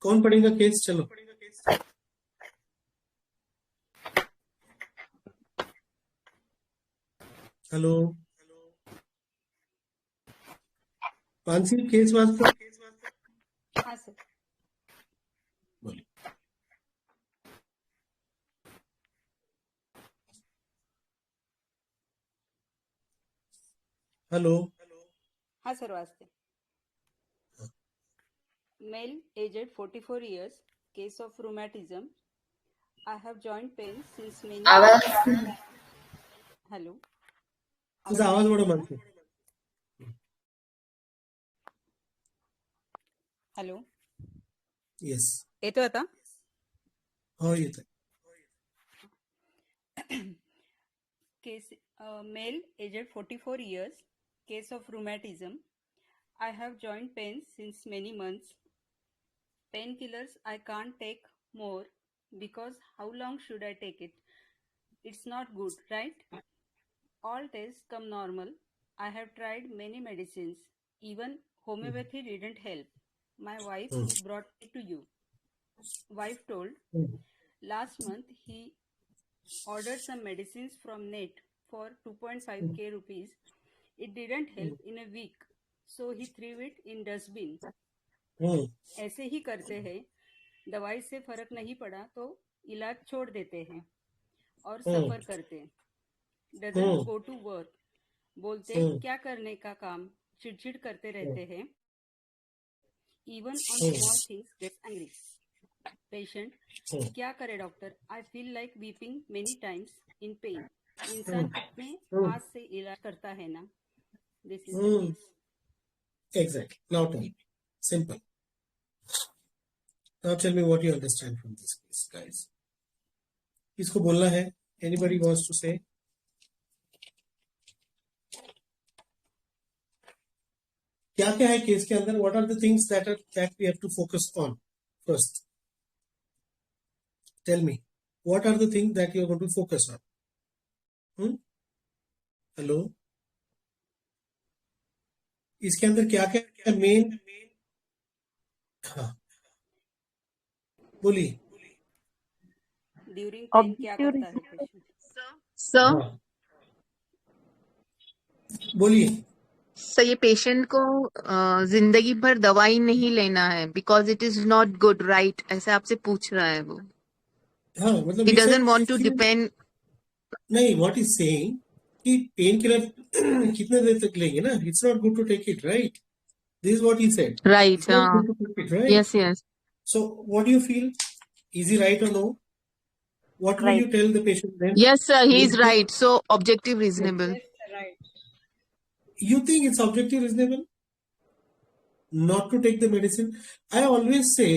कौन पढ़ेगा केस? चलो हेलो मानसी, केस वास्ते हाँ सर। बोलिए। हेलो हाँ सर वास्ते। Male aged 44 years, case of rheumatism. I have joint pain since many आवाज months. Hello. तुझा आवाज बड़ा मानसी. हॅलो. येस. येतोय आता? हो येतोय. Case male aged 44 years, case of rheumatism. I have joint pain since many months. Painkillers I can't take more because how long should I take it? It's not good, right? All tests come normal. I have tried many medicines. Even homeopathy didn't help. My wife brought it to you. Wife told, last month he ordered some medicines from net for 2.5k rupees. It didn't help in a week, so he threw it in dustbin. ऐसे ही करते हैं. दवाई से फर्क नहीं पड़ा तो इलाज छोड़ देते हैं और सफर करते. Doesn't go to work. बोलते क्या करने का काम, चिड़चिड़ करते रहते हैं. Even on small things gets angry. Patient, क्या करे doctor? I feel like weeping many times in pain. इंसान अपने हाथ से इलाज करता है ना. This is the case. Exactly. Now tell me. Simple. Now tell me what you understand from this case, guys. किसको बोलना है? Anybody wants to say? क्या क्या है केस के अंदर? What are the things that we have to focus on first? Tell me. What are the things that you are going to focus on? Hello. इसके अंदर क्या क्या मेन? हाँ बोलिए. ड्यूरिंग पेन क्या करता है पेशेंट? सर बोलिए. सर ये पेशेंट को जिंदगी भर दवाई नहीं लेना है because it is not good right, ऐसे आपसे पूछ रहा है वो. हाँ मतलब he doesn't want to depend. नहीं, व्हाट इज सेइंग कि पेन किलर कितने देर तक लेंगे ना? It's not good to take it, right? This is what he said. Right. It's not good to take it, right? Yes yes. So what do you feel? Is he right और no? What will you tell the patient then? Yes sir, he is right. So objective reasonable. You think it's objective reasonable not to take the medicine? I always say,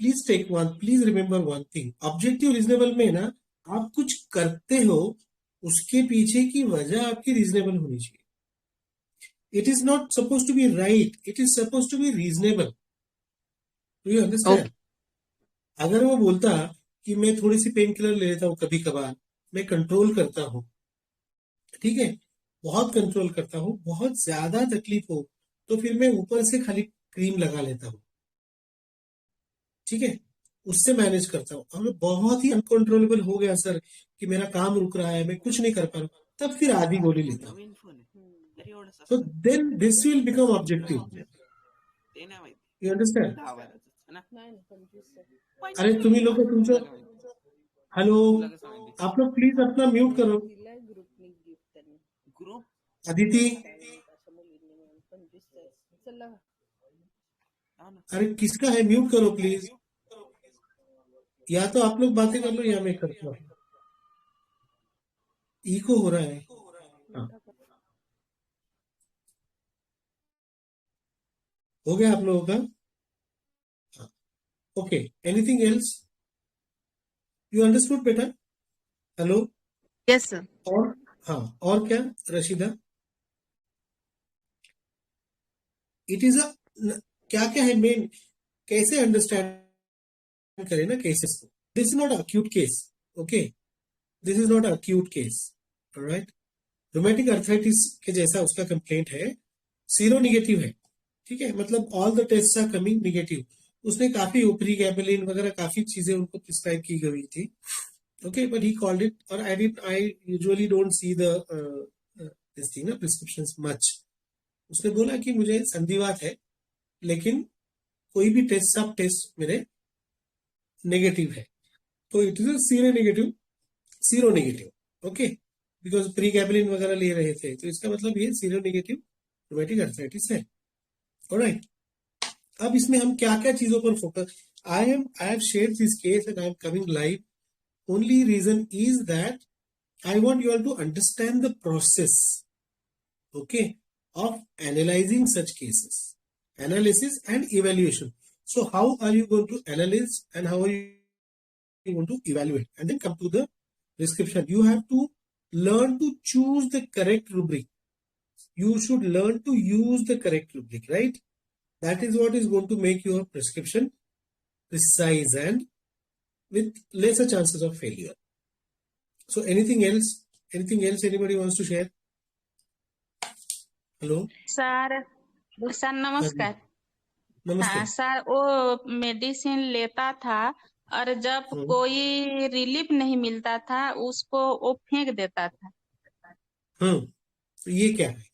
please remember one thing. Objective reasonable में ना, आप कुछ करते हो उसके पीछे की वजह आपकी reasonable होनी चाहिए. It is not supposed to be right. It is supposed to be reasonable. Do you understand? अगर वो बोलता कि मैं थोड़ी सी पेन किलर ले लेता हूँ कभी कभार, मैं कंट्रोल करता हूँ, ठीक है, बहुत कंट्रोल करता हूँ, बहुत ज्यादा तकलीफ हो तो फिर मैं ऊपर से खाली क्रीम लगा लेता हूँ, ठीक है, उससे मैनेज करता हूँ. अगर बहुत ही अनकंट्रोलेबल हो गया सर कि मेरा काम रुक रहा है, मैं कुछ नहीं कर पा रहा, तब फिर आधी गोली लेता हूँ. So then this will become objective. You understand? अरे तुम्ही लोग तुमचं, हेलो, आप लोग प्लीज अपना म्यूट करो. अदिति, अरे किसका है? म्यूट करो प्लीज. या तो आप लोग बातें कर लो या मैं करता हूँ. इको हो रहा है. हाँ. हो गया आप लोगों का? Okay. Anything else? You understood बेटा? हेलो. Yes sir. और हाँ, और क्या रशीदा? इट इज अ, क्या क्या है मेन, कैसे अंडरस्टैंड करें ना केसेस को. This is not acute case. Okay, this is not acute case. Alright. Rheumatic arthritis के जैसा उसका कंप्लेंट है, सीरो निगेटिव है, ठीक है, मतलब all the test are coming negative. उसने काफी ऊपरी गैबेलिन वगैरह काफी चीजें उनको प्रिस्क्राइब की गई थी. Okay, but he called it, or I usually don't see the this thing ना prescriptions much. उसने बोला कि मुझे संधिवात है, लेकिन कोई भी टेस्ट सब टेस्ट मेरे नेगेटिव है, तो it is sero negative. Okay, because pregabalin वगैरह ले रहे थे, तो इसका मतलब ये सीरो नेगेटिव रूमेटिक अर्थराइटिस है. ऑलराइट, अब इसमें हम क्या क्या चीजों पर focus. I have shared this case and I am coming live. Only reason is that I want you all to understand the process, okay, of analyzing such cases, analysis and evaluation. So how are you going to analyze and how are you going to evaluate, and then come to the prescription. You have to learn to choose the correct rubric. You should learn to use the correct rubric, right? That is what is going to make your prescription precise and with lesser chances of failure. So anything else? Anything else anybody wants to share? Hello? Sir sir हाँ जी, नमस्कार. नमस्ते. हाँ sir, वो medicine लेता था और जब कोई रिलीफ नहीं मिलता था उसको वो फेंक देता था. तो ये क्या है?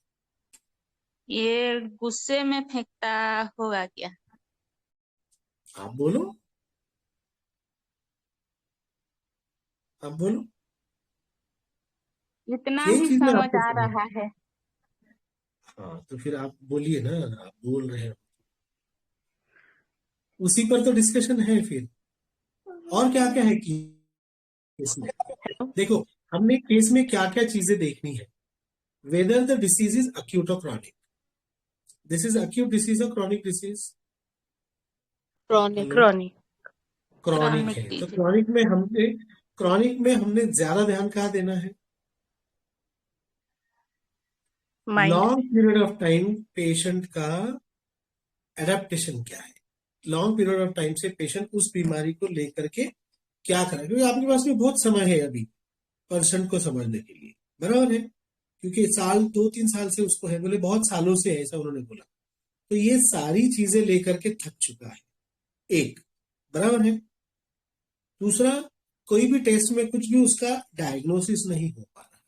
ये गुस्से में फेंकता होगा क्या? आप बोलो, आप बोलो. इतना ये ही चीज मैं समझ आपको आ समझ. रहा है. हाँ, तो फिर आप बोलिए ना, आप बोल रहे हो, उसी पर तो डिस्कशन है. फिर और क्या क्या है कि इसमें देखो, हमने केस में क्या क्या चीजें देखनी है. Whether the disease is acute और chronic. This is acute disease और chronic disease. Chronic. Chronic chronic है, तो क्रॉनिक में हमने ज्यादा ध्यान कहाँ देना है? Mind. Long period of time patient का एडेप्टेशन क्या है. लॉन्ग पीरियड ऑफ टाइम से पेशेंट उस बीमारी को लेकर के क्या करें, क्योंकि आपके पास में बहुत समय है अभी पर्सन को समझने के लिए. बराबर है, क्योंकि साल 2-3 साल से उसको है, बोले बहुत सालों से है, ऐसा उन्होंने बोला. तो ये सारी चीजें लेकर के थक चुका है. एक, बराबर है. दूसरा, कोई भी टेस्ट में कुछ भी उसका डायग्नोसिस नहीं हो पा रहा.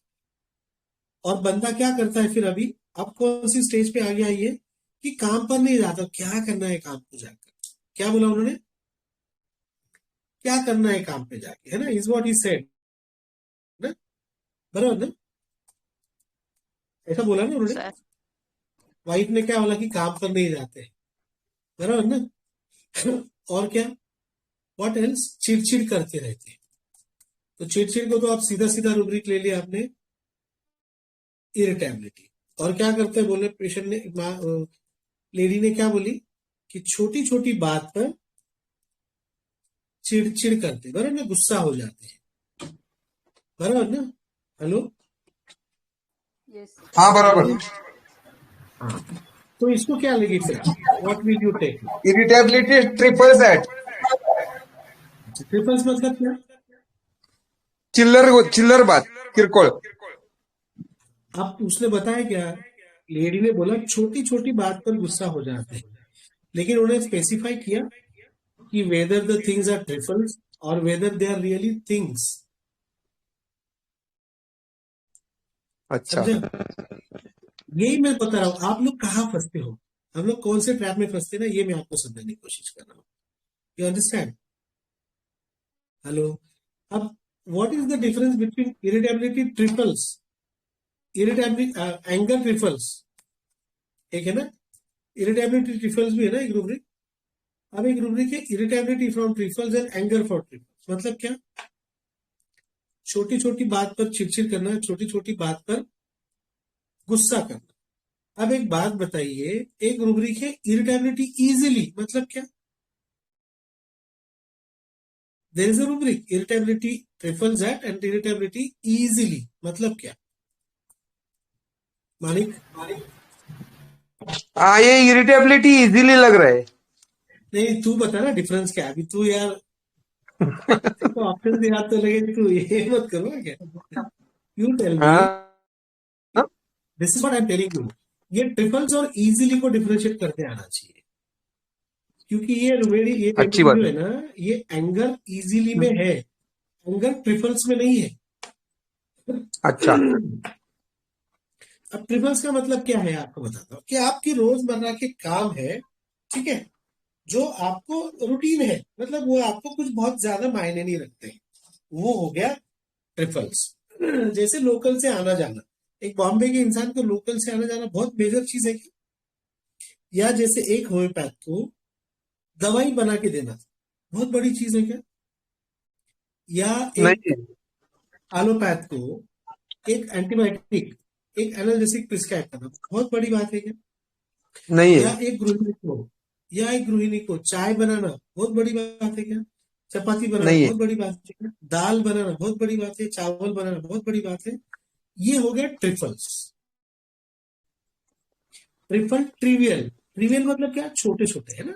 और बंदा क्या करता है फिर अभी, अब कौन सी स्टेज पे आ गया ये कि काम पर नहीं जाता. क्या करना है काम पे जाकर? क्या बोला उन्होंने? क्या करना है काम पे जाके, है ना? इज व्हाट ही सेड ना. बराबर ना, ऐसा बोला ना उन्होंने. सर वाइफ ने क्या बोला कि काम पर नहीं जाते. बराबर ना. और क्या, व्हाट एल्स, चिड़चिड़ करते रहते हैं. तो चिड़चिड़ को तो आप सीधा सीधा रूब्रिक ले लिया आपने, इरिटेबिलिटी. और क्या करते हैं बोले पेशेंट ने, लेडी ने क्या बोली कि छोटी छोटी बात पर चिड़चिड़ करते, बराबर ना, गुस्सा हो जाते हैं. बराबर ना. हेलो. Yes. हाँ बराबर. तो इसको क्या लगी फिर, what will you take? Irritability trifle set. Trifles मतलब क्या? चिल्लर बात, किरकोळ. अब उसने बताया क्या, लेडी ने बोला छोटी छोटी बात पर गुस्सा हो जाते हैं, लेकिन उन्होंने स्पेसिफाई किया कि whether the things are triples और whether they are really things. अच्छा. यही मैं बता रहा हूं, आप लोग कहाँ फंसते हो, हम लोग कौन से ट्रैप में फंसते हैं ना, ये मैं आपको समझने की कोशिश कर रहा हूँ. You understand? हेलो. अब what is the difference between irritability triples, irritability anger triples, एक है ना, इरिटेबिलिटी ट्रिपल्स भी है ना एक रूब्रिक. अब एक रूब्रिक है irritability from triples and anger for triples. मतलब क्या, छोटी छोटी बात पर चिड़चिड़ करना, छोटी छोटी बात पर गुस्सा करना. अब एक बात बताइए, एक रूब्रिक है इरिटेबिलिटी इजीली, मतलब क्या, there is a rubric irritability trifles at and irritability easily, मतलब क्या? मालिक, हाँ, ये इरिटेबिलिटी इजीली लग रहा है. नहीं तू बता ना डिफरेंस क्या है अभी. तू यार तो ऑप्शन दे याद तो लगे, तू ये मत करो क्या. यू टेल मी, हाँ, this is what I am telling you. ये ट्रिपल्स और इजीली को डिफरेंशिएट करते आना चाहिए. क्योंकि ये रुमेडी ये अच्छी जो बात है है। ना, ये एंगर इजीली में है, एंगर ट्रिपल्स में नहीं है। अच्छा। अब ट्रिपल्स का मतलब क्या है आपको बताता हूँ कि आपकी रोजमर्रा के काम है, ठीक है, जो आपको रूटीन है, मतलब वो आपको कुछ बहुत ज्यादा मायने नहीं रखते, वो हो गया ट्रिपल्स। जैसे लोकल से आना जाना, एक बॉम्बे के इंसान को लोकल से आना जाना बहुत मेजर चीज है क्या? या जैसे एक होम्योपैथ को दवाई बना के देना बहुत बड़ी चीज है क्या? या एक नहीं एलोपैथ को एक एंटीबायोटिक, एक एनाल्जेसिक प्रिस्क्राइब करना बहुत बड़ी बात है क्या? नहीं या है। एक गृहिणी को चाय बनाना बहुत बड़ी बात है क्या? चपाती बनाना नहीं है। बहुत बड़ी बात है क्या? दाल बनाना बहुत बड़ी बात है, चावल बनाना बहुत बड़ी बात है। ये हो गया ट्रिपल्स। ट्रिपल ट्रिवियल, ट्रिवियल मतलब क्या? छोटे छोटे, है ना,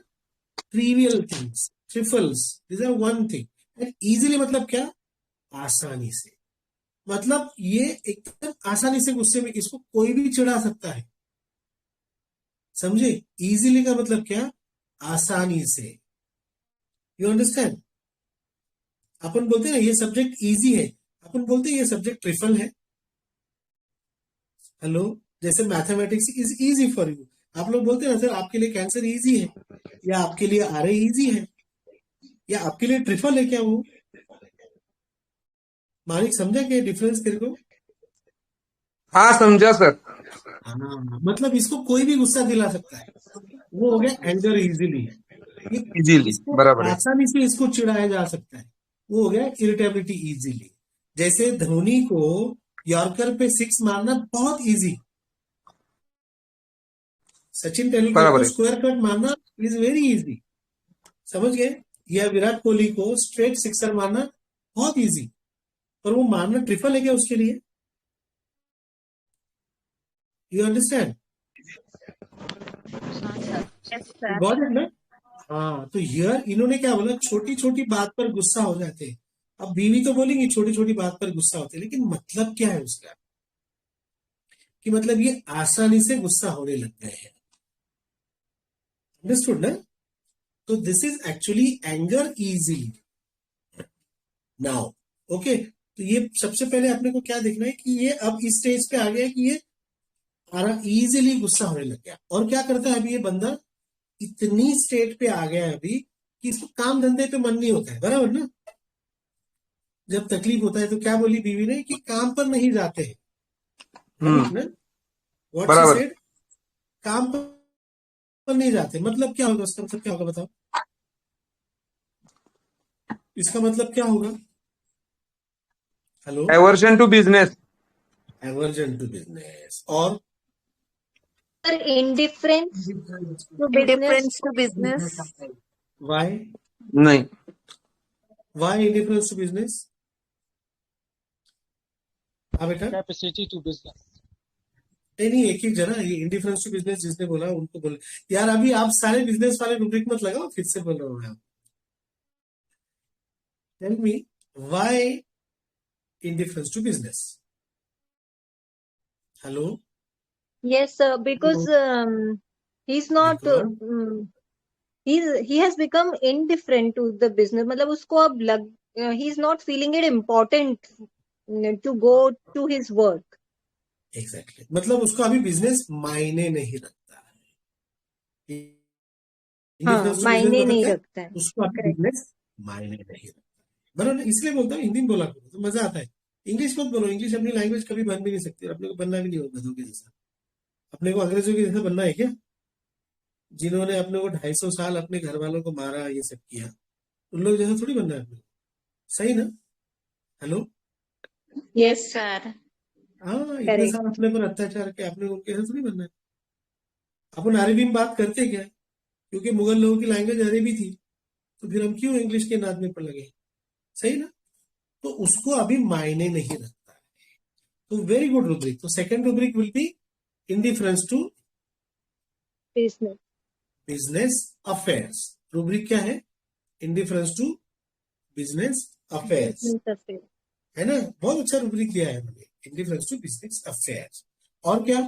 trivial things, trifles, this are one thing. And easily मतलब क्या? आसानी से, मतलब ये एकदम आसानी से गुस्से में इसको कोई भी चिढ़ा सकता है, समझे? इजीली का मतलब क्या? आसानी से। You understand? अपन बोलते हैं ना ये सब्जेक्ट इजी है, अपन बोलते हैं ये सब्जेक्ट ट्रिफल है। हेलो, जैसे mathematics is easy for you, आप लोग बोलते हैं ना सर आपके लिए कैंसर इजी है, या आपके लिए आरए इजी है, या आपके लिए ट्रिफल है क्या वो? मानिक समझा क्या डिफरेंस तेरे को? हाँ समझा सर। हाँ, मतलब इसको कोई भी गुस्सा दिला सकता है, वो हो गया एंगर इजीली। ये इजीली इसको बराबर है। आसानी से इसको चिढ़ाया जा सकता है, वो हो गया इरिटेबिलिटी इजीली। जैसे धोनी को यॉर्कर पे सिक्स मारना बहुत इजी, सचिन तेंदुलकर को बराबर है। स्क्वायर कट मारना इज वेरी इजी, समझ गए? या विराट कोहली को स्ट्रेट सिक्सर मारना बहुत इजी, पर वो मारना ट्रिपल है क्या उसके लिए? You understand? Yes sir. Got it ना? हाँ, तो हियर इन्होंने क्या बोला, छोटी छोटी बात पर गुस्सा हो जाते हैं। अब बीवी तो बोलेंगी छोटी छोटी बात पर गुस्सा होते हैं, लेकिन मतलब क्या है उसका, कि मतलब ये आसानी से गुस्सा होने लग गए हैं। अंडरस्टूड ना? तो this is actually anger easily now. Okay, तो ये सबसे पहले अपने को क्या देखना है कि ये अब इस स्टेज पे आ गया कि ये इजीली गुस्सा होने लग गया। और क्या करता है अभी ये बंदा, इतनी स्टेट पे आ गया है अभी कि इसको काम धंधे पे मन नहीं होता है, बराबर ना? जब तकलीफ होता है तो क्या बोली बीवी ने कि काम पर नहीं जाते हैं, राइट ना? व्हाट शी बराबर। सेड, काम पर नहीं जाते, मतलब क्या होगा उसका? मतलब क्या होगा बताओ, इसका मतलब क्या होगा? Hello, aversion to business. Aversion to business. और Sir, indifference to business. Indifference to business. Why, नहीं। Why indifference to business? हाँ बेटा, कैपेसिटी टू बिजनेस। नहीं, एक एक जना, ये इंडिफरेंस टू बिजनेस जिसने बोला उनको बोल। यार अभी आप सारे बिजनेस वाले रुब्रिक मत लगाओ, फिर से बोल रहा हूँ मैं। Tell me why indifference to business? Hello, Yes, sir, because he's not. Because He has become indifferent to the business. मतलब उसको अब लग he's not feeling it important to go to his work. Exactly, मतलब उसको अभी business मायने नहीं रखता है। हाँ, इंडिफरेंस टू बिजनेस मायने मतलब नहीं क्या है? रखता है। उसको अभी Correct. बिजनेस मायने नहीं रखता है। बराबर, इसलिए बोलता हूँ हिंदी में बोला करो तो मजा आता है। इंग्लिश मत बोलो, इंग्लिश अपनी लैंग्वेज कभी बन भी नहीं सकती, और अपने को बनना भी नहीं होगा गधों के जैसा। अपने को अंग्रेजों के जैसा बनना है क्या, जिन्होंने अपने को 250 साल अपने घर वालों को मारा, ये सब किया? उन लोग जैसा थोड़ी बनना है अपने को, सही ना? Hello, yes sir. हाँ, इतने Correct. साल अपने पर अत्याचार किया, अपने को उनके जैसा थोड़ी बनना है। अपन अरबी में बात करते क्या, क्योंकि मुगल लोगों की लैंग्वेज अरबी थी, तो फिर हम क्यों इंग्लिश के नाद में पर लगे, सही ना? तो उसको अभी मायने नहीं रखता है। तो वेरी गुड रुब्रिक। तो second rubric will be indifference to Business. Business affairs. Rubric क्या है? Indifference to business affairs, Business affair. है ना? बहुत अच्छा रुब्रिक दिया है मैंने, इंडिफरेंस टू बिजनेस अफेयर्स। और क्या,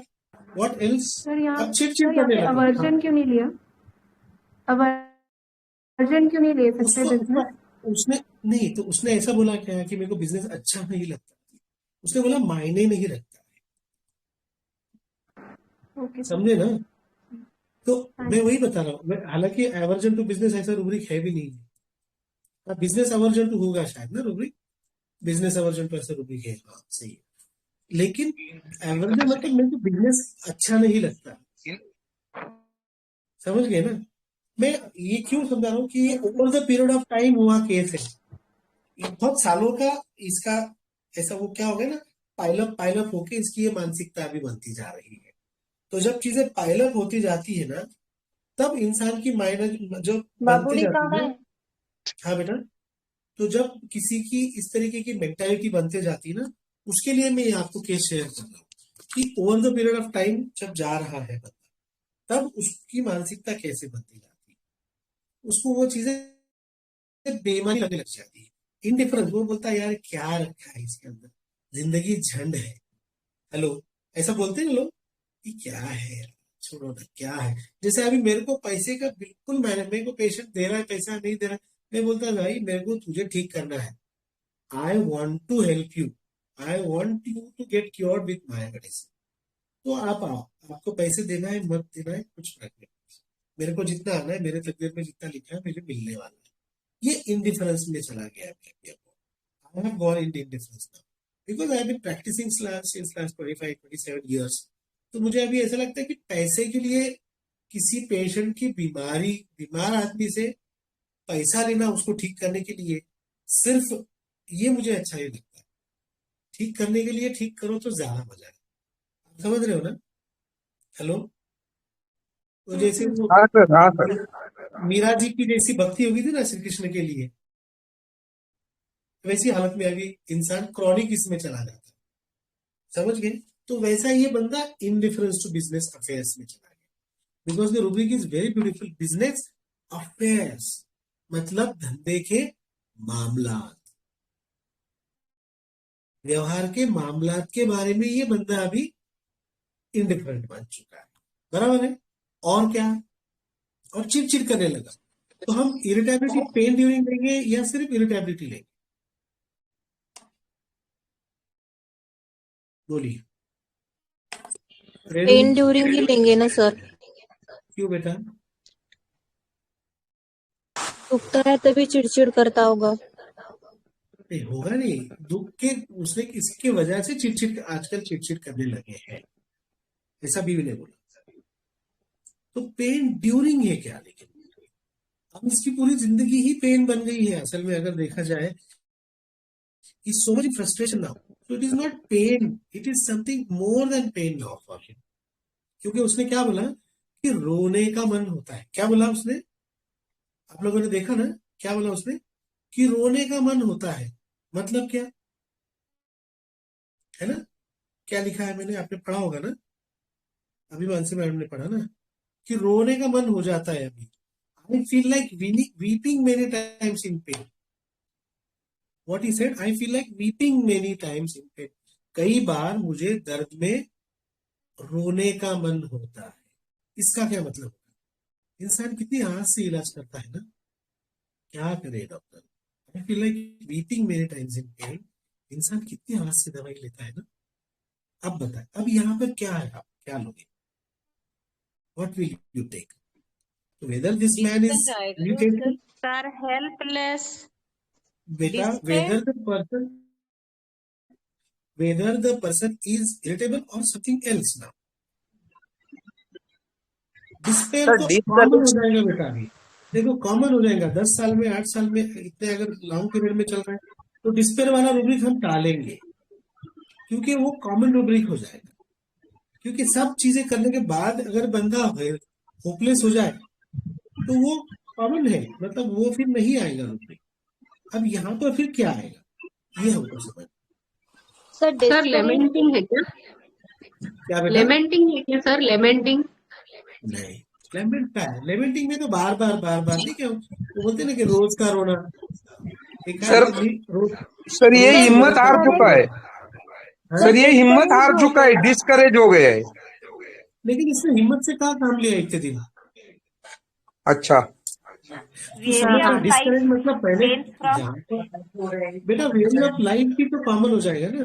व्हाट एल्स? सर यहाँ अब चिट चिट पे करने लगे। अवर्जन क्यों नहीं लिया? अवर अर्जेंट क्यों नहीं ले सकते उसको बिजनेस? उसने नहीं तो उसने ऐसा बोला क्या कि मेरे को बिजनेस अच्छा नहीं लगता, उसने बोला मायने नहीं रखता है, ओके सर। समझे ना? तो हाँ मैं वही बता रहा हूँ, हालांकि एवर्जन टू बिजनेस ऐसा रूब्रिक है भी नहीं है, बिजनेस एवर्जन टू होगा शायद ना रूब्रिक, बिजनेस एवर्जन टू ऐसा रूब्रिक है, हाँ सही है। लेकिन एवर्जन मतलब मेरे को बिजनेस अच्छा नहीं लगता, समझ गए ना? मैं ये क्यों समझा रहा हूँ कि ये over the period of time हुआ केस है, ये बहुत सालों का इसका ऐसा वो क्या हो गया ना, पाइलअप होके इसकी ये मानसिकता अभी बनती जा रही है। तो जब चीजें पाइलअप होती जाती है ना, तब इंसान की माइंड जो बनती बाबूडी जाती कहाँ है। है? हाँ बेटा, तो जब किसी की इस तरीके की मेंटालिटी बनते जाती है ना, उसके लिए मैं आपको केस शेयर कर रहा हूँ कि over the period of time जब जा रहा है बंदा, तब उसकी मानसिकता कैसे बनती जाती है, उसको वो चीजें बेईमानी लगने लग जाती है, इनडिफरेंस, वो बोलता है यार क्या रखा है इसके अंदर, जिंदगी झंड है। हेलो, ऐसा बोलते हैं ना लोग कि क्या है यार, छोड़ो ना क्या है। जैसे अभी मेरे को पैसे का बिल्कुल मेरे को पेशेंट दे रहा है पैसा नहीं दे रहा है, मैं बोलता भाई मेरे को तुझे ठीक करना है, I want to help you, I want you to get cured with my medicine, तो आप आओ, आपको पैसे देना है मत देना है कुछ फर्क नहीं, मेरे को जितना आना है मेरे तकदीर में जितना लिखा है मुझे मिलने वाला है। ये इंडिफरेंस में चला गया है। I have gone into indifference now because I have been practicing since last 25-27 years. तो मुझे अभी ऐसा लगता है कि पैसे के लिए किसी पेशेंट की बीमार आदमी से पैसा लेना उसको ठीक करने के लिए, सिर्फ ये मुझे अच्छा नहीं लगता। ठीक करने के लिए ठीक करो तो ज्यादा मजा है, आप समझ रहे हो ना? हेलो, तो जैसे वो हाँ सर, हाँ सर। मीरा जी की जैसी भक्ति होगी थी ना श्री कृष्ण के लिए, वैसी हालत में अभी इंसान क्रॉनिक इसमें चला जाता है, समझ गए? तो वैसा ये बंदा इनडिफरेंस टू बिजनेस अफेयर्स में चला गया, because the rubric is very beautiful, business affairs मतलब धंधे के मामलात, व्यवहार के मामलात के बारे में ये बंदा अभी इनडिफरेंट बन चुका है, बराबर है? और क्या, और चिड़चिड़ करने लगा। तो हम इरिटेबिलिटी पेन ड्यूरिंग लेंगे या सिर्फ इरिटेबिलिटी लेंगे, बोलिए। पेन ड्यूरिंग ही लेंगे ना सर? क्यों बेटा? दुखता है तभी चिड़चिड़ करता होगा। नहीं होगा नहीं, दुख के उसने इसके वजह से चिड़चिड़ आजकल चिड़चिड़ करने लगे हैं, ऐसा भी नहीं बोला। तो पेन ड्यूरिंग है क्या? लेकिन अब इसकी पूरी जिंदगी ही पेन बन गई है असल में, अगर देखा जाए is so much frustration now, so it is not pain, it is something more than pain now for him। क्योंकि उसने क्या बोला कि रोने का मन होता है, क्या बोला उसने? आप लोगों ने देखा ना क्या बोला उसने, कि रोने का मन होता है, मतलब क्या है ना, क्या लिखा है मैंने, आपने पढ़ा होगा ना, अभी मानसी मैडम ने पढ़ा ना, कि रोने का मन हो जाता है अभी, आई feel like weeping many times in pen, what he said, I feel like weeping many times in pen, कई बार मुझे दर्द में रोने का मन होता है। इसका क्या मतलब होगा? इंसान कितनी आस से इलाज करता है ना, क्या करे doctor, I feel like weeping many times in pen, इंसान कितनी आस से दवाई लेता है ना। अब बताए, अब यहाँ पर क्या है, आप क्या लोगे, what will you take, whether this man is irritated, sir helpless, बेटा, despair, whether the person is irritable or something else now, despair sir तो कॉमन हो जाएगा बेटा, अभी देखो कॉमन हो जाएगा, 10 साल में 8 साल में इतने अगर लॉन्ग पीरियड में चल रहा है, तो डिस्पेयर वाला रूब्रिक हम टालेंगे, क्योंकि वो कॉमन रूब्रिक हो जाएगा। क्योंकि सब चीजें करने के बाद अगर बंदा होपलेस हो जाए तो वो कॉमन है, मतलब वो फिर नहीं आएगा रूब्रिक। अब यहाँ पर फिर क्या आएगा, ये हमको समझ। सर लेमेंटिंग है क्या? क्या बेटा? लेमेंटिंग है क्या सर? लेमेंटिंग नहीं, लेमेंट का है, लेमेंटिंग में तो बार बार नहीं, क्या वो बोलते हैं ना कि रोज का रोना, एक सर रोज सर ये रोज हिम्मत हार चुका है, सर ये हिम्मत हार चुका है, डिस्करेज हो गया है। लेकिन इसने हिम्मत से कहा काम लिया इतने दिन। अच्छा, तो समझना डिस्करेज मतलब पहले जहाँ पर बेटा वेरी ऑफ लाइफ भी तो कॉमन हो जाएगा ना,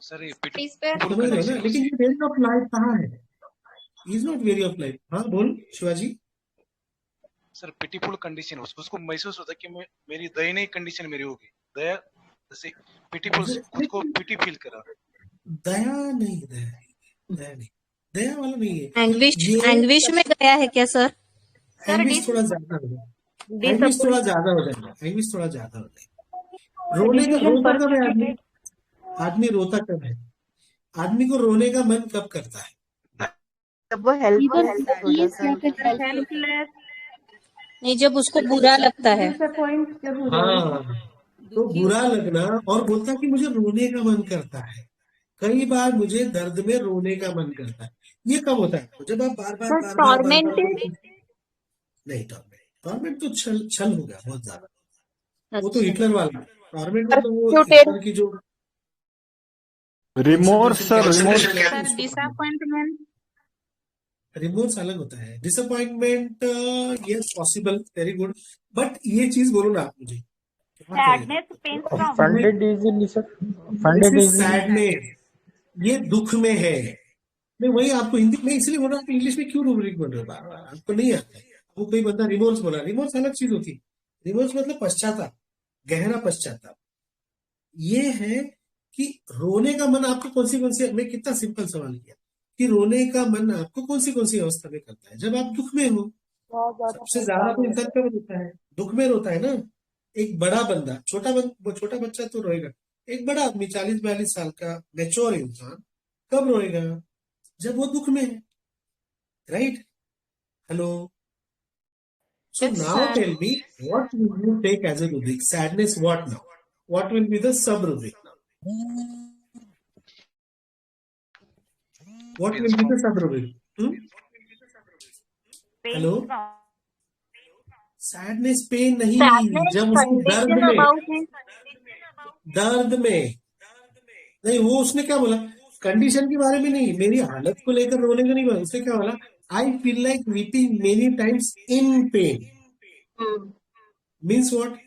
सर ये समझ रहे हो ना, लेकिन ये वेरी ऑफ लाइफ कहाँ है, is not very of life. हाँ बोल शिवाजी। सर पिटीफुल कंडीशन, उसको महसूस होता है कि मेरी दयनीय कंडीशन मेरी होगी, दया जैसे पिटीफुल, खुद को पिटी फील करा। दया नहीं, दया नहीं, दया वाला नहीं है। एंग्विश में गया है क्या सर? एंग्विश थोड़ा ज्यादा हो जाएगा, एंग्विश थोड़ा ज्यादा हो जाएगा, एंग्विश थोड़ा ज्यादा हो जाएगा। रोने का रोता कब है आदमी, आदमी रोता कब है, आदमी को रोने का मन कब करता है? जब वो हेल्पलेस हो जाता है, नहीं, जब उसको बुरा लगता है। हाँ, तो बुरा लगना और बोलता कि मुझे रोने का मन करता है, कई बार मुझे दर्द में रोने का मन करता है, ये कब होता है? जब आप बार बार नहीं, टॉर्मेंट तो छल हो गया बहुत ज्यादा, वो तो हिटलर वाला टॉर्मेंट, मतलब वो हिटलर की जो remorse sir, sir disappointment, remorse अलग होता है। Disappointment yes possible, very good, but ये चीज बोलो ना आप मुझे, सैडनेस ये दुख में है। मैं वही आपको हिंदी में इसलिए बोल रहा हूँ, इंग्लिश में क्यों रूब्रिक बोल रहे हो बार बार, आपको नहीं आता है। वो कोई बंदा रिमोर्स बोला, रिमोर्स अलग चीज होती है, रिमोर्स मतलब पश्चाताप, गहरा पश्चाताप। ये है कि रोने का मन आपको कौन सी, मैं कितना सिंपल सवाल किया कि रोने का मन आपको कौन सी अवस्था में करता है? जब आप दुख में हो, सबसे ज्यादा तो इंसान कब रोता है? दुख में रोता है ना। एक बड़ा बंदा, छोटा बच्चा तो रोएगा, एक बड़ा आदमी 40-42 साल का मैच्योर इंसान कब रोएगा? जब वो दुख में है, right? Hello, so now tell me what will you take as a rubric? Sadness what now? What will be the sub rubric now? What will be the sub rubric? Hello, sadness pain नहीं, जब उसको दर्द में नहीं, वो उसने क्या बोला? कंडीशन के बारे में नहीं, मेरी हालत को लेकर रोने का नहीं बोला, उसने क्या बोला? I feel like weeping many times in pain. Means what?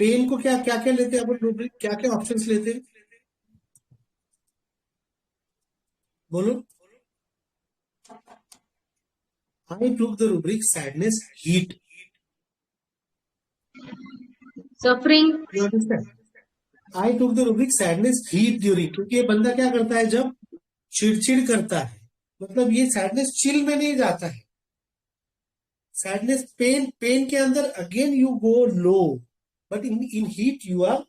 Pain को क्या क्या क्या लेते हैं अपन रूब्रिक, क्या क्या ऑप्शंस लेते हैं, बोलो। I took the rubric sadness heat, suffering, you understand? I took the rubric sadness heat during, क्योंकि ये बंदा क्या करता है जब चिड़चिड़ करता है, मतलब ये सैडनेस चिल में नहीं जाता है। सैडनेस पेन के अंदर again you go low, but in heat you are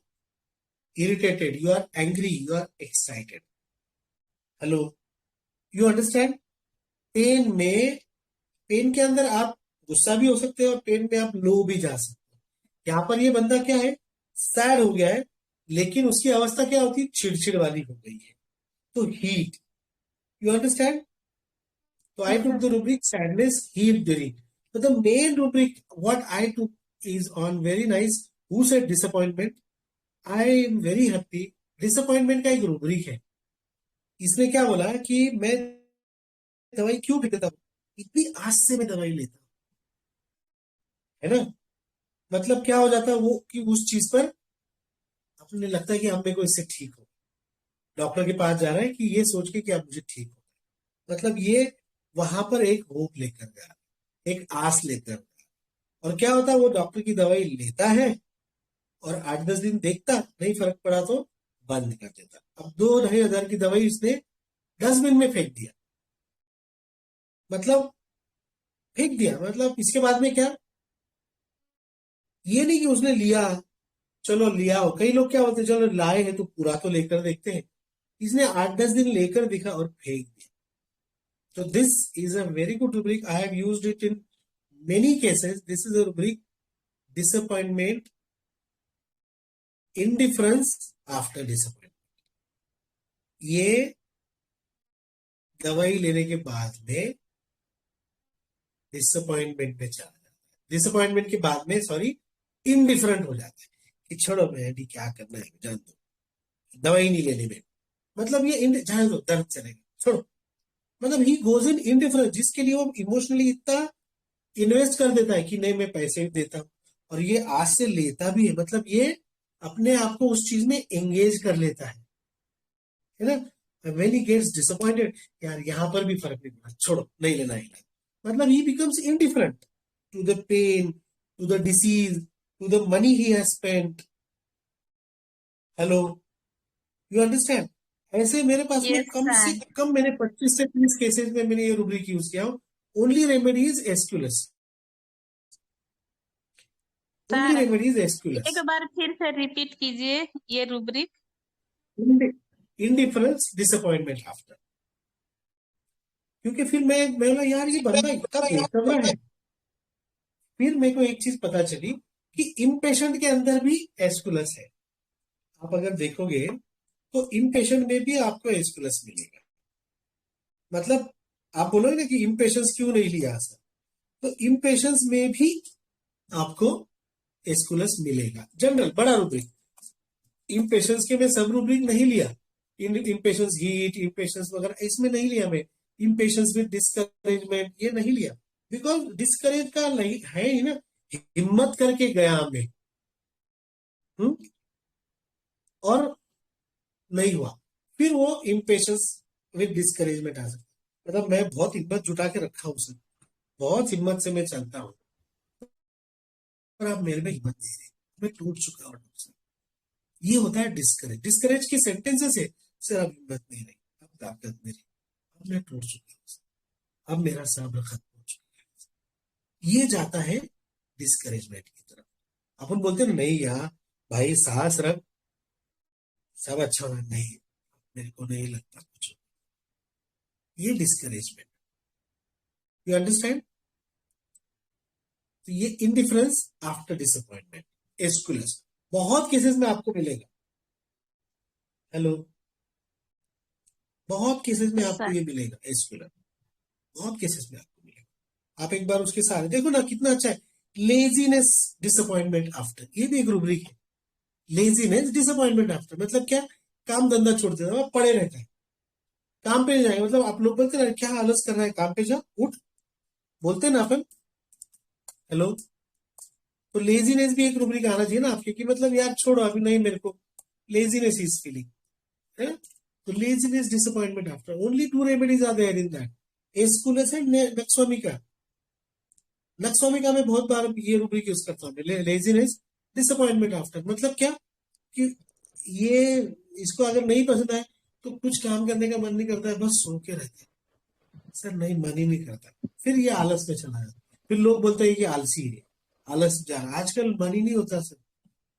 irritated, you are angry, you are excited. Hello, you understand? Pain के अंदर आप गुस्सा भी हो सकते हैं और पेन में आप लो भी जा सकते हैं। यहाँ पर ये बंदा क्या है? सैड हो गया है, लेकिन उसकी अवस्था क्या होती है? चिड़चिड़ वाली हो गई है, तो हीट, यू अंडरस्टैंड? तो I took the rubric sadness heat during. So the main rubric what I took is on very nice. Who said disappointment? I am very happy. Disappointment का एक rubric है। इसने क्या बोला कि मैं दवाई क्यों भी देता हूँ, इतनी आस से मैं दवाई लेता हूँ, है ना? मतलब क्या हो जाता है वो कि उस चीज पर अपने लगता है कि अब मेरे को इससे ठीक हो, डॉक्टर के पास जा रहा है कि ये सोच के कि अब मुझे ठीक हो, मतलब ये वहां पर एक होप लेकर गया, एक आस लेकर, और क्या होता है वो डॉक्टर की दवाई लेता है और 8-10 दिन देखता, नहीं फर्क पड़ा तो बंद कर देता। अब 2-2.5 हजार की दवाई उसने 10 दिन में फेंक दिया, मतलब इसके बाद में क्या? ये नहीं कि उसने लिया, चलो लिया हो, कई लोग क्या होते हैं, चलो लाए हैं तो पूरा तो लेकर देखते हैं, इसने 8-10 दिन लेकर देखा और फेंक दिया। So this is a very good rubric. I have used it in many cases. This is a rubric: disappointment, indifference after disappointment. ये दवाई लेने के बाद में डिसअपॉइंटमेंट में चला जाता है, डिसअपॉइंटमेंट के बाद में इंडिफरेंट हो जाता है कि छोड़ो मैं अभी क्या करना है, जान दो, दवाई नहीं लेने में, मतलब ये जान दो, दर्द चलेगा, छोड़ो, मतलब ही गोज इन इंडिफरेंस, जिसके लिए वो इमोशनली इतना इन्वेस्ट कर देता है कि नहीं मैं पैसे देता हूं, और ये आज से लेता भी है, मतलब ये अपने आप को उस चीज में एंगेज कर लेता है ना। व्हेन ही गेट्स डिसअपॉइंटेड, यार यहाँ पर भी फर्क नहीं पड़ा, छोड़ो नहीं लेना ही नहीं, मतलब he becomes indifferent to the pain, to the disease, to the money he has spent. Hello, you understand? ऐसे मेरे पास में यस कम से सर। कम मैंने 25 से 30 केसेस में मैंने ये रूब्रिक यूज किया हूँ। Only remedy is Aesculus, only sir remedy is Aesculus. एक बार फिर से रिपीट कीजिए ये रूब्रिक। Indifference, disappointment, after. क्योंकि फिर मैं बोला यार ये बंदा इतना बेसब्र है। फिर मेरे को एक चीज पता चली कि इम्पेशेंट के अंदर भी एस्कुलस है। आप अगर देखोगे तो इम्पेशेंट में भी आपको एस्कुलस मिलेगा। मतलब आप बोलोगे ना कि इम्पेशेंस क्यों नहीं लिया सर, तो इम्पेशेंस में भी आपको एस्कुलस मिलेगा। जनरल बड़ा रूब्रिक, इम्पेशेंस के मैं सब रूब्रिक नहीं लिया, इम्पेशेंस हीट, इम्पेशेंस वगैरह इसमें नहीं लिया मैं। इम्पेशेंस विद डिस्करेजमेंट ये नहीं लिया, बिकॉज डिस्करेज का नहीं है ही ना, हिम्मत करके गया मैं, और नहीं हुआ, फिर वो इम्पेशेंस विद डिस्करेजमेंट आ सकता। मतलब मैं बहुत हिम्मत जुटा के रखा हूं सर, बहुत हिम्मत से मैं चलता हूं, पर आप मेरे में हिम्मत नहीं रही, मैं टूट चुका हूं सर। ये होता है डिस्करेज। डिस्करेज के सेंटेंसेस है, सर अब हिम्मत नहीं रही, अब ताकत नहीं रही, अब मैं टूट चुका हूं सर, अब मेरा सब्र खत्म हो चुका है। ये जाता है डिस्करेजमेंट की तरफ। अपन बोलते हैं नहीं यार भाई साहस रख, सब अच्छा होना, नहीं मेरे को नहीं लगता कुछ, ये डिस्करेजमेंट। You understand? तो ये इनडिफरेंस आफ्टर डिसअपॉइंटमेंट, एस्कुलस, बहुत केसेस में आपको मिलेगा। हेलो, बहुत केसेस में यस आपको सर। ये मिलेगा एस्कुलर, बहुत केसेस में आपको मिलेगा। आप एक बार उसके सारे देखो ना कितना अच्छा है। लेजीनेस डिसअपॉइंटमेंट आफ्टर, ये भी एक रूब्रिक है। लेजीनेस डिसअपॉइंटमेंट आफ्टर मतलब क्या, काम धंधा छोड़ देता है, पड़े रहता है, काम पे नहीं जाएगा। मतलब आप लोग बोलते ना क्या आलस कर रहा है, काम पे जा, उठ, बोलते ना अपन। हेलो, तो लेजीनेस भी एक रूब्रिक आना चाहिए ना आपके, कि मतलब यार छोड़ो अभी नहीं, मेरे को लेजीनेस इज फीलिंग है। तो laziness disappointment after, only 2 remedies are there in that, Aesculus and Nux vomica. Nux vomica में बहुत बार ये रूब्रिक यूज करता हूँ, लेजीनेस डिसअपॉइंटमेंट आफ्टर। मतलब क्या कि ये इसको अगर नहीं पसंद आए तो कुछ काम करने का मन नहीं करता है, बस सो के रहते हैं सर, नहीं मन ही नहीं करता, फिर ये आलस में चला जाता है। फिर लोग बोलते हैं कि आलसी है, आलस जा रहा है, आजकल मन ही नहीं होता सर।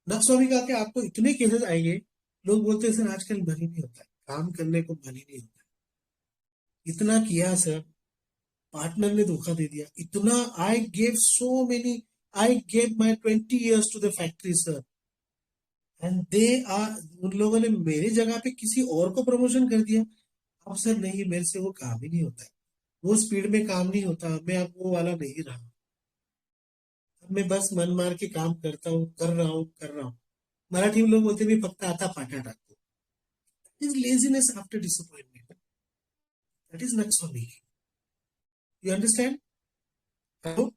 नक्सवामिका के आपको इतने केसेस आएंगे, लोग बोलते हैं सर आजकल मन ही नहीं होता है, काम करने को मन ही नहीं होता है। इतना किया सर, पार्टनर ने धोखा दे दिया, इतना I gave so many, I gave my 20 years to the factory sir, and they are, उन लोगों ने मेरी जगह पे किसी और को प्रमोशन कर दिया। अब सर नहीं, मेरे से वो काम ही नहीं होता है, वो स्पीड में काम नहीं होता, मैं अब वो वाला नहीं रहा, अब मैं बस मन मार के काम करता हूँ, कर रहा हूँ। मराठी में लोग बोलते भी फक्त आता फाटा टाकतो, is laziness after disappointment, that is nux for me. You understand? Hello,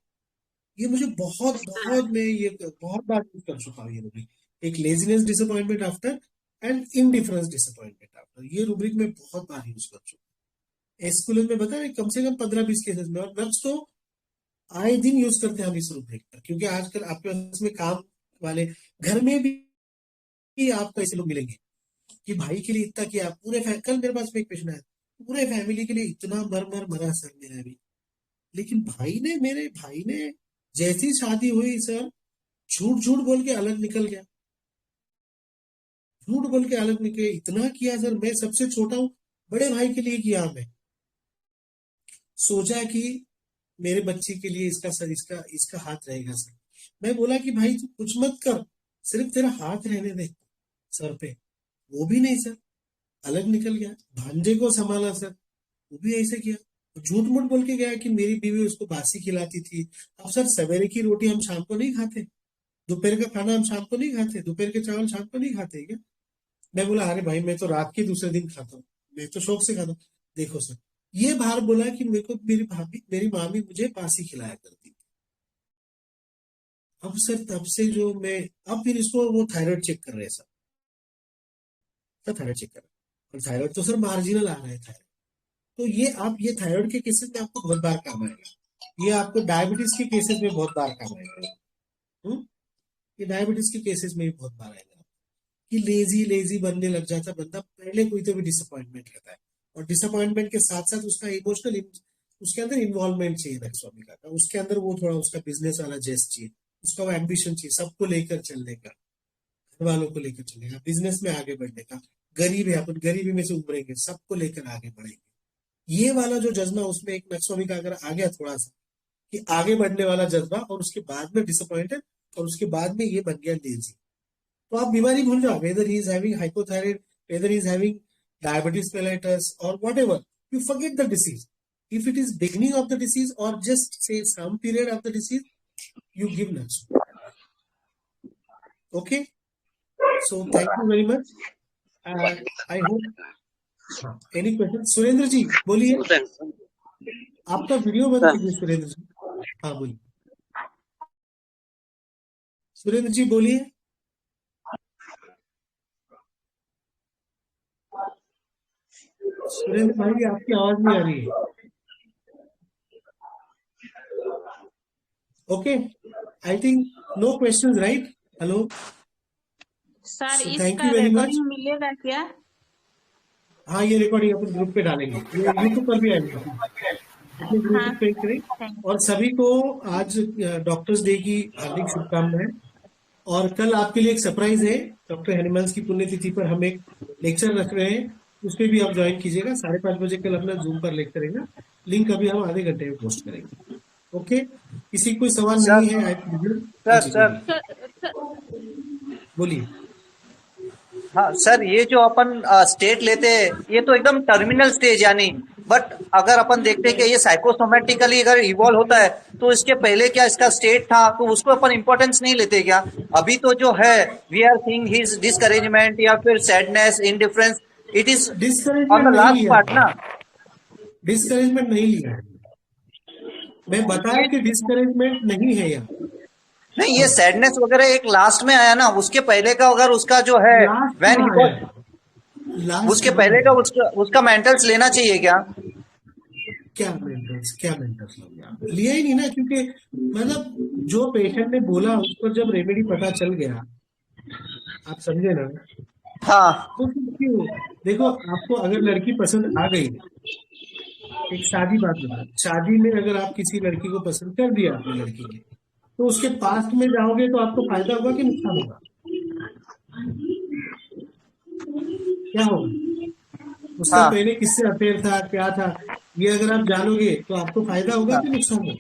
ये मुझे बहुत बहुत मैं ये बहुत बार यूज कर चुका हूँ ये रूब्रिक, एक laziness disappointment after and indifference disappointment after, ये रूब्रिक में बहुत बार यूज कर चुका हूँ। एस्कुलर में बताया कम से कम 15-20 केसेस में, और नक्स तो आए दिन यूज करते हैं हम इस रूब्रिक पर, क्योंकि आजकल आपके पास में काम वाले घर में भी आपको ऐसे लोग मिलेंगे कि भाई के लिए इतना किया, पूरे कल मेरे पास में एक पेशेंट आया, पूरे फैमिली के लिए इतना मर मरा सर मेरा भी, लेकिन मेरे भाई ने जैसी शादी हुई सर, झूठ झूठ बोल के अलग निकल गया, झूठ बोल के अलग निकले, इतना किया सर, मैं सबसे छोटा हूं, बड़े भाई के लिए किया मैं, सोचा कि मेरे बच्चे के लिए इसका सर इसका हाथ रहेगा सर। मैं बोला कि भाई तू कुछ मत कर, सिर्फ तेरा हाथ रहने दे सर पे, वो भी नहीं सर, अलग निकल गया। भांजे को संभाला सर, वो भी ऐसे किया, झूठ मूठ बोल के गया कि मेरी बीवी उसको बासी खिलाती थी। अब सर सवेरे की रोटी हम शाम को नहीं खाते, दोपहर का खाना हम शाम को नहीं खाते, दोपहर के चावल शाम को नहीं खाते क्या? मैं बोला अरे भाई मैं तो रात के दूसरे दिन खाता हूँ, मैं तो शौक से खाता हूँ। देखो सर, ये बाहर बोला कि मेरे को मेरी मामी मुझे बासी खिलाया करती थी, अब सर तब से जो मैं अब फिर इसको वो थायराइड चेक कर रहे हैं सर, थायराइड चेक कर रहे हैं और थायराइड तो सर मार्जिनल आ रहा है थायराइड। तो ये थायराइड के केसेस में आपको बहुत बार काम आएगा, ये आपको डायबिटीज के केसेस में बहुत बार काम आएगा। ये डायबिटीज के केसेस में भी बहुत बार आएगा कि लेजी बनने लग जाता बंदा, पहले कोई तो भी डिसअपॉइंटमेंट रहता है और डिसअपॉइंटमेंट के साथ साथ उसका इमोशनल उसके अंदर इन्वॉल्वमेंट चाहिए नक्सवामिका का, उसके अंदर वो थोड़ा उसका बिजनेस वाला जेस्ट चाहिए, उसका वो एम्बिशन चाहिए सबको लेकर चलने का, घर वालों को लेकर चलने का, बिजनेस में आगे बढ़ने का। गरीब है, अपन गरीबी में से उभरेंगे, सबको लेकर आगे बढ़ेंगे। ये वाला जो जज्बा उसमें एक नक्सवामिका अगर आ गया थोड़ा सा कि आगे बढ़ने वाला जज्बा, और उसके बाद में डिसअपॉइंटेड, और उसके बाद में ये बन गया लेजी, तो आप बीमारी भूल जाओ, weather he is having hypothyroid, weather he is having diabetes mellitus or whatever, you forget the disease. If it is beginning of the disease or just say some period of the disease, you give Nalso. Okay, so thank you very much. I hope any question. Surendra ji बोलिए, आपका video बंद कीजिए सुरेंद्र जी। हाँ बोलिए सुरेंद्र जी बोलिए। सुरेंद्र भाई आपकी आवाज नहीं आ रही है। Okay, I think no questions, right? Hello sir, thank इसका यू वेरी मच। रिकॉर्डिंग मिलेगा क्या? हाँ, ये रिकॉर्डिंग अपन ग्रुप पे डालेंगे, ये यूट्यूब पर भी आएगा, अपने ग्रुप पे करें। और सभी को आज डॉक्टर्स डे की हार्दिक शुभकामनाएं। और कल आपके लिए एक सरप्राइज है, डॉक्टर हनीमांस की पुण्यतिथि पर हम एक लेक्चर रख रहे हैं, उसपे भी आप ज्वाइन कीजिएगा। 5:30 बजे कल अपना जूम पर लेक्चर रहेगा, लिंक अभी हम आधे घंटे में पोस्ट करेंगे। ओके, किसी कोई सवाल नहीं है? सर बोलिए। हाँ सर, ये जो अपन स्टेट लेते हैं ये तो एकदम टर्मिनल स्टेज यानी, बट अगर अपन देखते हैं कि ये साइकोसोमेटिकली अगर इवॉल्व होता है तो इसके पहले क्या इसका स्टेट था, तो उसको अपन इंपॉर्टेंस नहीं लेते क्या? अभी तो जो है we are seeing his discouragement या फिर sadness, indifference, it is on the last part ना। डिस्करेजमेंट नहीं लिया है, मैं बताया कि डिस्करेजमेंट नहीं है यहाँ। नहीं, ये सैडनेस वगैरह एक लास्ट में आया ना, उसके पहले का अगर उसका जो है व्हेन ही वाज, उसके पहले का उसका मेंटल्स लेना चाहिए क्या? क्या मेंटल्स लिया ही नहीं ना, क्योंकि मतलब जो पेशेंट ने बोला उसको जब रेमेडी पता चल गया, आप समझे ना? हाँ, तो क्यों? देखो, आपको अगर लड़की पसंद आ गई, एक सादी बात बता, शादी में अगर आप किसी लड़की को पसंद कर दिया अपनी लड़की के, तो उसके पास्ट में जाओगे तो आपको फायदा होगा कि नुकसान होगा? क्या होगा? उसका पहले किससे अफेयर था, क्या था, ये अगर आप जानोगे तो आपको फायदा होगा कि नुकसान होगा?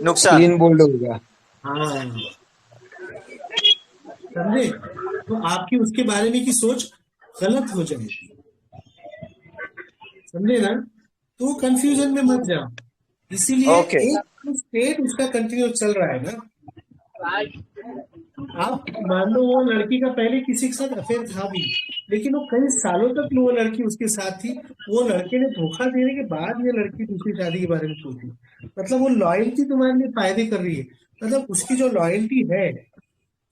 नुकसान बोल्ड होगा। हाँ, समझे? तो आपकी उसके बारे में की सोच गलत हो जाएगी, समझे ना? तो कंफ्यूजन में मत जाओ, इसीलिए एक स्टेट उसका कंटिन्यू चल रहा है ना। आप मान लो वो लड़की का पहले किसी के साथ अफेयर था भी, लेकिन वो कई सालों तक वो लड़की उसके साथ थी, वो लड़के ने धोखा देने के बाद ये लड़की दूसरी शादी के बारे में सोची, मतलब वो लॉयल्टी तुम्हारे लिए फायदे कर रही है, मतलब उसकी जो लॉयल्टी है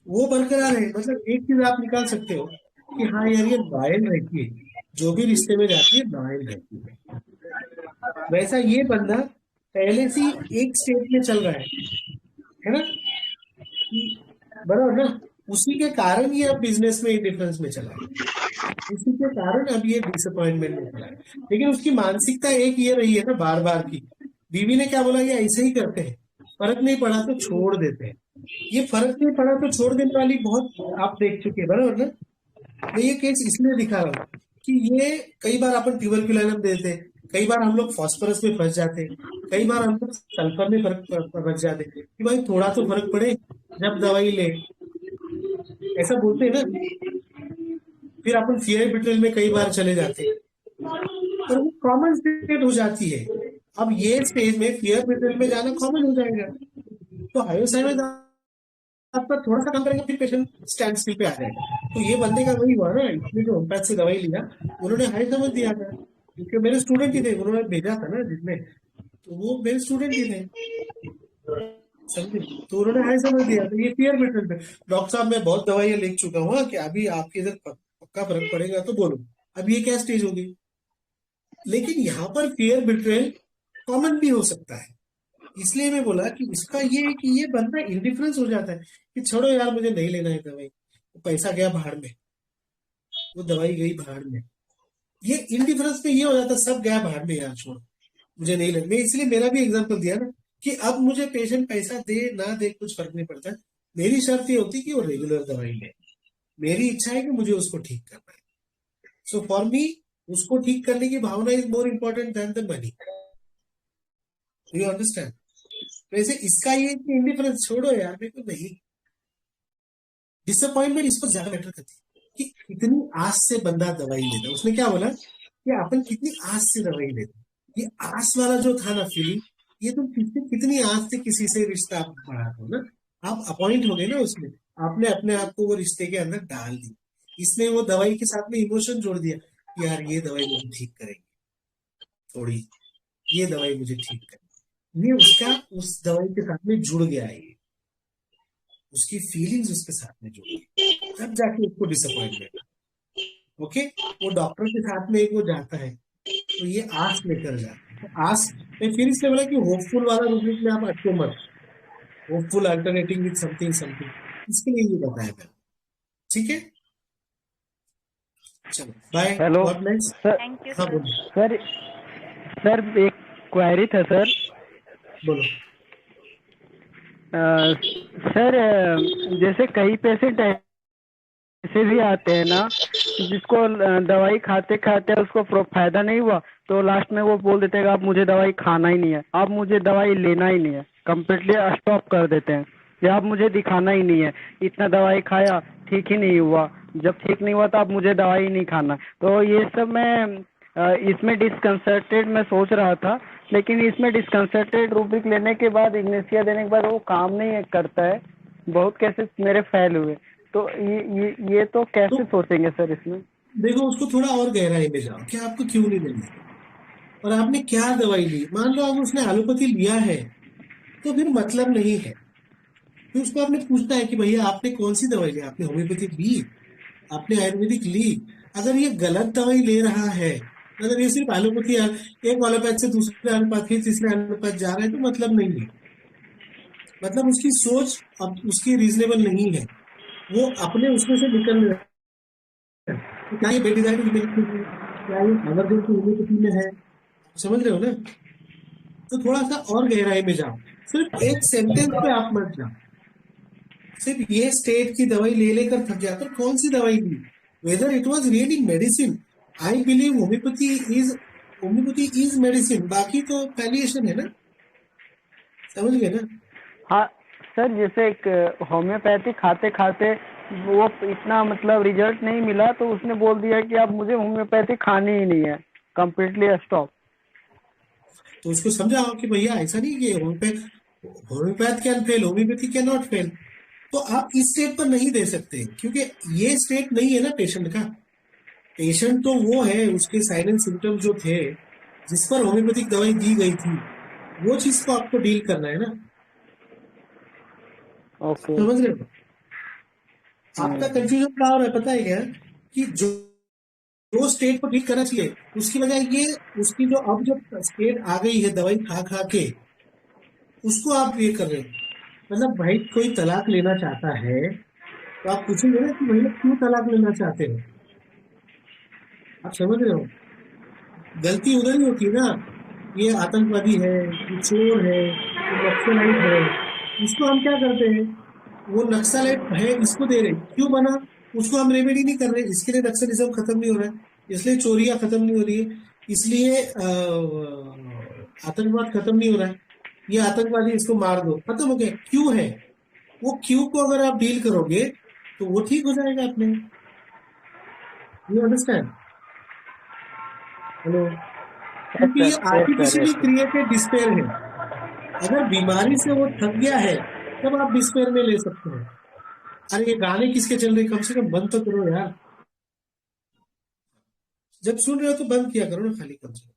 वो बरकरार है। मतलब एक चीज आप निकाल सकते हो कि हाँ यार ये लॉयल रहती है, जो भी रिश्ते में जाती है लॉयल रहती है। वैसा ये बंदा पहले से एक स्टेट में चल रहा है ना, बराबर ना? उसी के कारण ये अब बिजनेस में इंडिफरेंस में चला है, उसी के कारण अब ये डिसअपॉइंटमेंट में चला है। लेकिन उसकी मानसिकता एक ये रही है ना बार बार की, बीवी ने क्या बोला, ये ऐसे ही करते हैं, फर्क नहीं पड़ा तो छोड़ देते हैं। ये फर्क नहीं पड़ा तो छोड़ देने वाली बहुत आप देख चुके हैं, बराबर ना? मैं ये केस इसलिए दिखा रहा हूँ कि ये कई बार अपन ट्यूबरक्यूलिनम देते हैं, कई बार हम लोग फास्फोरस में फंस जाते हैं, कई बार हम लोग सल्फर में फंस जाते हैं कि भाई थोड़ा तो फर्क पड़े जब दवाई ले, ऐसा बोलते हैं ना। फिर अपन फियरबिट्रेल में कई बार चले जाते हैं, और वो कॉमन स्टेट हो जाती है। अब ये स्टेज में फियरबिट्रेल में जाना कॉमन हो जाएगा, तो हाइपोथायराइड आपका थोड़ा सा कम करेंगे, फिर पेशेंट स्टैंड स्टिल पे आ जाएगा। तो ये बंदे का वही हुआ ना, इसने जो होम्योपैथ से दवाई लिया उन्होंने हाई समझ दिया था, क्योंकि मेरे स्टूडेंट ही थे, उन्होंने भेजा था ना जिसमें, तो वो मेरे स्टूडेंट ही थे। समझे? तो उन्होंने हाई समझ दिया, तो ये पीयर बिट्रेल पे, डॉक्टर साहब मैं बहुत दवाइयां लिख चुका हूँ कि अभी आपके इधर पक्का फर्क पड़ेगा तो बोलो। अब ये क्या स्टेज होगी? लेकिन यहाँ पर पीयर बिट्रेल कॉमन भी हो सकता है, इसलिए मैं बोला कि इसका ये है कि ये बंदा इंडिफरेंस हो जाता है कि छोड़ो यार मुझे नहीं लेना है दवाई, पैसा गया भाड़ में, वो दवाई गई भाड़ में। ये इंडिफरेंस में ये हो जाता है सब गया भाड़ में यार, छोड़ मुझे नहीं लेना। मैं इसलिए मेरा भी एग्जांपल दिया ना कि अब मुझे पेशेंट पैसा दे ना दे कुछ फर्क नहीं पड़ता, मेरी शर्त ये होती कि वो रेगुलर दवाई ले, मेरी इच्छा है कि मुझे उसको ठीक करना है। सो फॉर मी उसको ठीक करने की भावना is more important than the money. You understand? वैसे इसका ये कि इंडिफरेंस छोड़ो यार, मेरे को नहीं, डिसअपॉइंटमेंट इस पर ज्यादा मैटर करती है कि कितनी आस से बंदा दवाई लेता। उसने क्या बोला कि अपन कितनी आस से दवाई लेते, ये आस वाला जो था ना फीलिंग, ये तुम कितनी आस से किसी से रिश्ता आप बढ़ाते हो ना, आप अपॉइंट हो गए ना उसमें, आपने अपने आप को वो रिश्ते के अंदर डाल दी, इसने वो दवाई के साथ में इमोशन जोड़ दिया कि यार ये दवाई मुझे ठीक करेगी, थोड़ी ये दवाई मुझे ठीक करेगी, ये उसका उस दवाई के साथ में जुड़ गया है, उसकी फीलिंग्स उसके साथ में जुड़ गई, तब जाके उसको डिसअपॉइंटमेंट। ओके, वो डॉक्टर के साथ में एक वो जाता है तो ये आस लेकर जाता है, तो आस मैं फिर इसलिए बोला कि होपफुल वाला रूब्रिक में आप अटको मत, hopeful alternating with something something, इसके लिए ये बताया मैंने। ठीक है, चलो bye, hello God bless. Sir. Thank you हाँ सर। बोलो सर एक क्वेरी था सर। बोलो। सर जैसे कई पेशेंट ऐसे भी आते हैं ना जिसको दवाई खाते खाते उसको फायदा नहीं हुआ, तो लास्ट में वो बोल देते हैं कि आप मुझे दवाई खाना ही नहीं है, आप मुझे दवाई लेना ही नहीं है, कम्प्लीटली स्टॉप कर देते हैं, या आप मुझे दिखाना ही नहीं है, इतना दवाई खाया ठीक ही नहीं हुआ, जब ठीक नहीं हुआ तो आप मुझे दवाई ही नहीं खाना। तो ये सब मैं इसमें डिस्कंसर्टेड मैं सोच रहा था, लेकिन इसमें डिस्कंसर्टेड रूब्रिक लेने के बाद इग्नेसिया देने के बाद वो काम नहीं करता है, बहुत केसेस मेरे फेल हुए। तो ये तो कैसे सोचेंगे सर इसमें? देखो उसको थोड़ा और गहराई में जाओ कि आपको क्यों नहीं लेनी और आपने क्या दवाई ली। मान लो अब उसने एलोपैथी लिया है तो फिर मतलब नहीं है, फिर उसको आपने पूछना है कि भैया आपने कौन सी दवाई ली, आपने होम्योपैथिक ली, आपने आयुर्वेदिक ली। अगर ये गलत दवाई ले रहा है, अगर ये सिर्फ एलोपैथी, एक एलोपैथ से दूसरे एलोपैथ फिर तीसरे एलोपैथ जा रहा है, तो मतलब नहीं है, मतलब उसकी सोच अब उसकी रीजनेबल नहीं है, वो अपने उसमें से निकल रहा है। तो क्या ये बेडिजाइड होम्योपैथी है, क्या ये एमरजेंसी होम्योपैथी में है, समझ रहे हो ना? तो थोड़ा सा और गहराई में जाओ, सिर्फ एक सेंटेंस पे आप मत जाओ, सिर्फ ये स्टेट की दवाई ले लेकर थक जाता, कौन सी दवाई ली, whether it was really medicine. I believe homeopathy is medicine, बाकी तो पैलिएशन है ना, समझ गए ना? हाँ सर, जैसे एक होम्योपैथी खाते खाते वो इतना मतलब रिजल्ट नहीं मिला, तो उसने बोल दिया कि अब मुझे होम्योपैथी खानी ही नहीं है, कम्प्लीटली स्टॉप। तो उसको समझाओ कि भैया ऐसा नहीं कि homeopath can fail, homeopathy can not fail. तो आप इस स्टेट पर नहीं दे सकते, क्योंकि ये स्टेट नहीं है ना पेशेंट का। पेशेंट तो वो है, उसके साइलेंट सिम्टम्स जो थे जिस पर होम्योपैथिक दवाई दी गई थी, वो चीज को आपको डील करना है ना। ओके। समझ रहे हो? आपका कंफ्यूजन क्या हो रहा है पता है क्या, कि जो स्टेट को ठीक करना चाहिए उसकी बजाय ये उसकी जो अब जो स्टेट आ गई है दवाई खा खा के, उसको आप ये कर रहे हो। मतलब भाई कोई तलाक लेना चाहता है तो आप पूछेंगे ना कि भैया क्यों तलाक लेना चाहते हो, आप समझ रहे हो? गलती उधर ही होती है ना, ये आतंकवादी है, ये चोर है, ये नक्सलाइट है, इसको हम क्या करते हैं, वो नक्सलाइट है इसको दे रहे, क्यों बना, उसको हम रेमेडी नहीं कर रहे, इसके लिए नक्सलिज्म खत्म नहीं हो रहा है, इसलिए चोरियां खत्म नहीं हो रही है, इसलिए आतंकवाद खत्म नहीं हो रहा है, ये आतंकवादी इसको मार दो, खत्म हो गया। क्यों है, वो क्यों को अगर आप डील करोगे तो वो ठीक हो जाएगा अपने। You understand? हेलो? क्योंकि ये आर्टिफिशियली क्रिएटेड डिस्पेयर है। अगर बीमारी से वो थक गया है तब आप डिस्पेयर में ले सकते हैं। अरे ये गाने किसके चल रहे, कम से कम बंद तो करो यार, जब सुन रहे हो तो बंद किया करो ना खाली, कम से कम।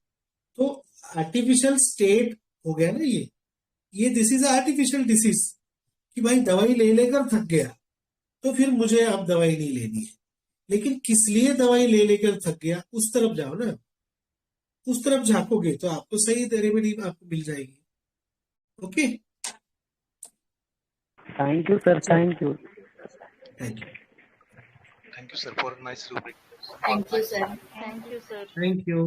तो आर्टिफिशियल स्टेट हो गया ना ये, ये दिस इज आर्टिफिशियल डिसीज कि भाई दवाई ले लेकर थक गया तो फिर मुझे अब दवाई नहीं लेनी है। लेकिन किस लिए दवाई ले लेकर थक गया, उस तरफ जाओ ना, उस तरफ झांकोगे तो आपको सही रेमेडी आपको मिल जाएगी। Okay, thank you sir, thank you. Thank you, Thank you, sir, for a nice rubric. Thank you, sir. Thank you, sir. Thank you.